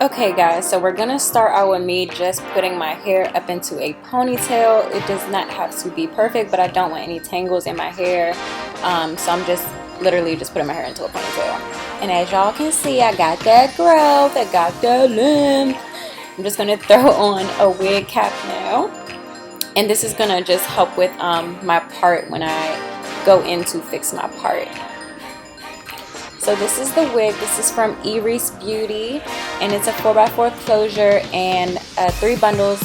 Okay guys, so we're gonna start out with me just putting my hair up into a ponytail. It does not have to be perfect, but I don't want any tangles in my hair. So I'm just literally just putting my hair into a ponytail. And as y'all can see, I got that growth, I got that length. I'm just gonna throw on a wig cap now. And this is gonna just help with my part when I go in to fix my part. So this is the wig. This is from ErieseBeauty, and it's a 4x4 closure and 3 bundles.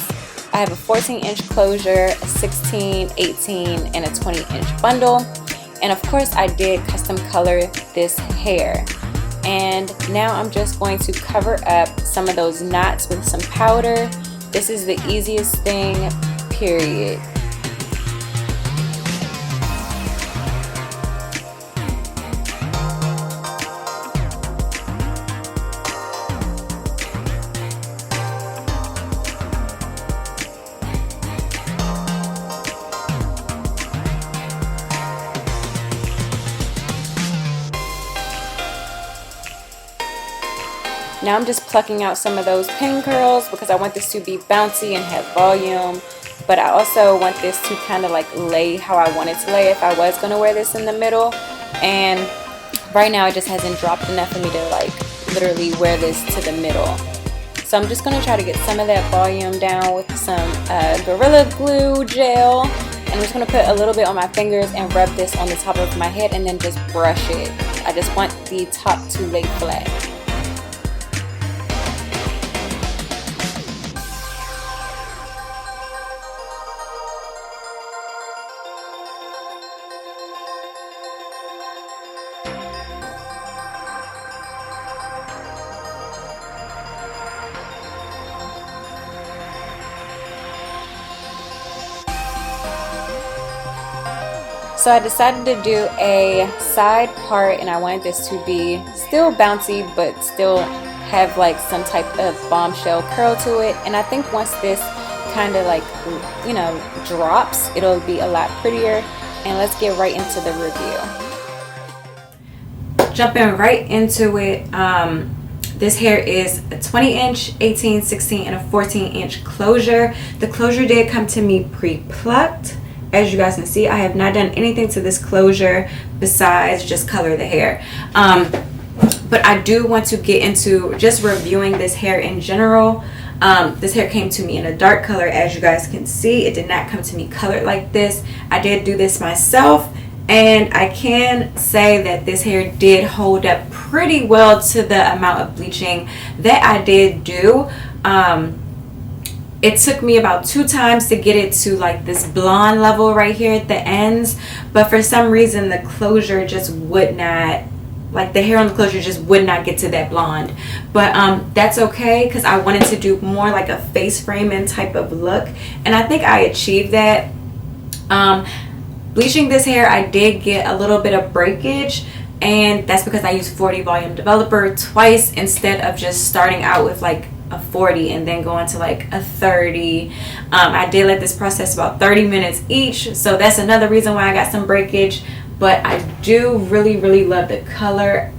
I have a 14-inch closure, a 16, 18, and a 20-inch bundle. And of course I did custom color this hair. And now I'm just going to cover up some of those knots with some powder. This is the easiest thing, period. Now I'm just plucking out some of those pin curls because I want this to be bouncy and have volume, but I also want this to kind of like lay how I want it to lay if I was going to wear this in the middle. And right now it just hasn't dropped enough for me to like literally wear this to the middle. So I'm just going to try to get some of that volume down with some Gorilla Glue gel. And I'm just going to put a little bit on my fingers and rub this on the top of my head and then just brush it. I just want the top to lay flat. So I decided to do a side part, and I wanted this to be still bouncy but still have like some type of bombshell curl to it. And I think once this kind of like, you know, drops, it'll be a lot prettier. And let's get right into the review. Jumping right into it, this hair is a 20-inch, 18, 16, and a 14-inch closure. The closure did come to me pre-plucked. As you guys can see, I have not done anything to this closure besides just color the hair. But I do want to get into just reviewing this hair in general. This hair came to me in a dark color, as you guys can see. It did not come to me colored like this. I did do this myself, and I can say that this hair did hold up pretty well to the amount of bleaching that I did do. It took me about 2 times to get it to like this blonde level right here at the ends, but for some reason the closure just would not, like the hair on the closure just would not get to that blonde. But that's okay, because I wanted to do more like a face framing type of look, and I think I achieved that. Bleaching this hair, I did get a little bit of breakage, and that's because I used 40 volume developer twice instead of just starting out with like a 40 and then going to like a 30. I did let this process about 30 minutes each, so that's another reason why I got some breakage. But I do really love the color,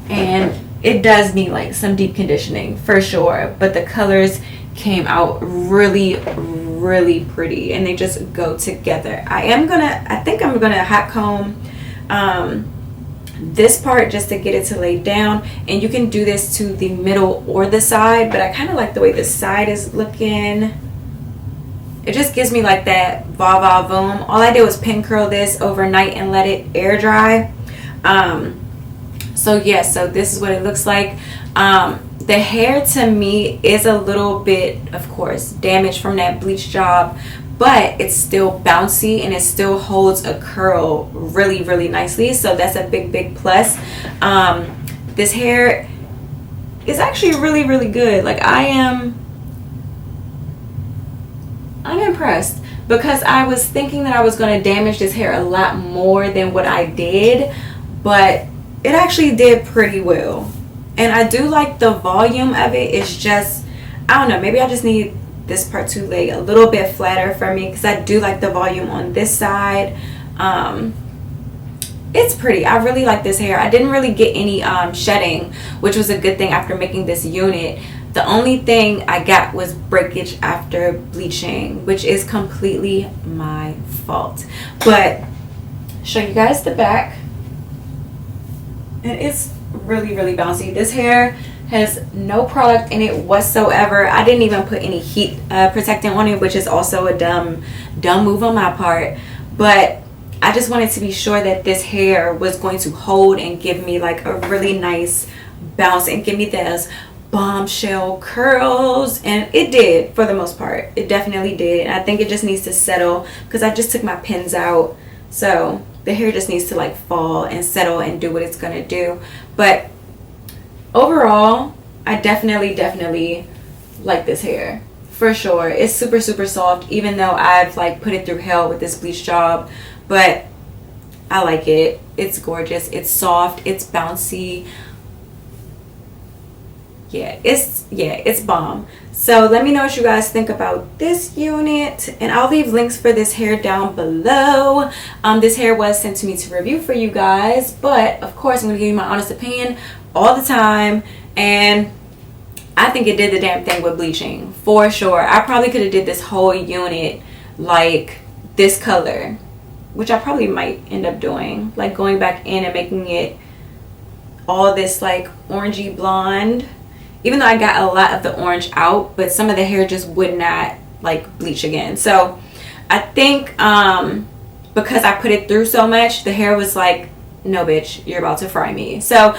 and it does need like some deep conditioning for sure, but the colors came out really pretty, and they just go together. I think I'm gonna hot comb this part just to get it to lay down, and you can do this to the middle or the side, but I kind of like the way the side is looking. It just gives me like that va voom. All I did was pin curl this overnight and let it air dry. So yeah, so this is what it looks like. The hair to me is a little bit, of course, damaged from that bleach job, but it's still bouncy and it still holds a curl really nicely, so that's a big plus. This hair is actually really good. Like I'm impressed, because I was thinking that I was going to damage this hair a lot more than what I did, but it actually did pretty well. And I do like the volume of it. It's just, I don't know, maybe I just need this part to lay a little bit flatter for me, because I do like the volume on this side. it's pretty. I really like this hair. I didn't really get any shedding, which was a good thing after making this unit. The only thing I got was breakage after bleaching, which is completely my fault. But show you guys the back. And it's really, really bouncy. This hair has no product in it whatsoever. I didn't even put any heat protectant on it, which is also a dumb move on my part. But I just wanted to be sure that this hair was going to hold and give me like a really nice bounce and give me those bombshell curls, and it did for the most part. It definitely did. And I think it just needs to settle because I just took my pins out, so the hair just needs to like fall and settle and do what it's gonna do. But overall, I definitely like this hair for sure. It's super, super soft, even though I've like put it through hell with this bleach job, but I like it. It's gorgeous. It's soft. It's bouncy. Yeah, it's bomb. So let me know what you guys think about this unit, and I'll leave links for this hair down below. This hair was sent to me to review for you guys, but of course I'm gonna give you my honest opinion all the time, and I think it did the damn thing with bleaching for sure. I probably could have did this whole unit like this color, which I probably might end up doing, like going back in and making it all this like orangey blonde, even though I got a lot of the orange out, but some of the hair just would not like bleach again. So I think because I put it through so much, the hair was like, no bitch, you're about to fry me. So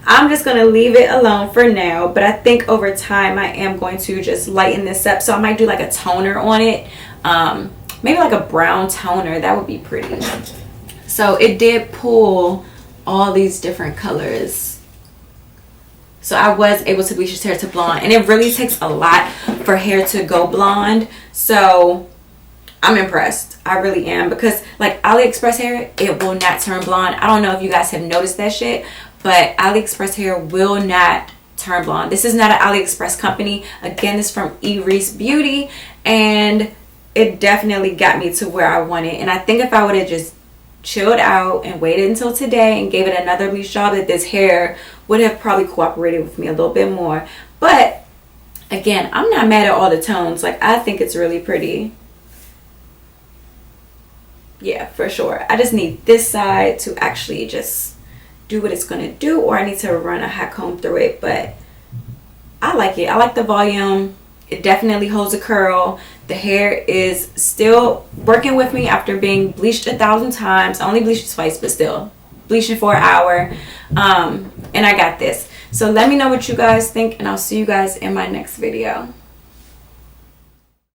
I'm just gonna leave it alone for now, but I think over time I am going to just lighten this up. So I might do like a toner on it, maybe like a brown toner. That would be pretty. So it did pull all these different colors, so I was able to bleach this hair to blonde, and it really takes a lot for hair to go blonde. So I'm impressed. I really am, because like AliExpress hair, it will not turn blonde. I don't know if you guys have noticed that shit, but AliExpress hair will not turn blonde. This is not an AliExpress company. Again, this is from ErieseBeauty, and it definitely got me to where I wanted. And I think if I would have just chilled out and waited until today and gave it another bleach job, that this hair would have probably cooperated with me a little bit more. But again, I'm not mad at all the tones. Like, I think it's really pretty. Yeah, for sure. I just need this side to actually just do what it's going to do, or I need to run a hot comb through it. But I like it. I like the volume. It definitely holds a curl. The hair is still working with me after being bleached 1,000 times. I only bleached twice, but still bleaching for an hour. And I got this. So let me know what you guys think, and I'll see you guys in my next video.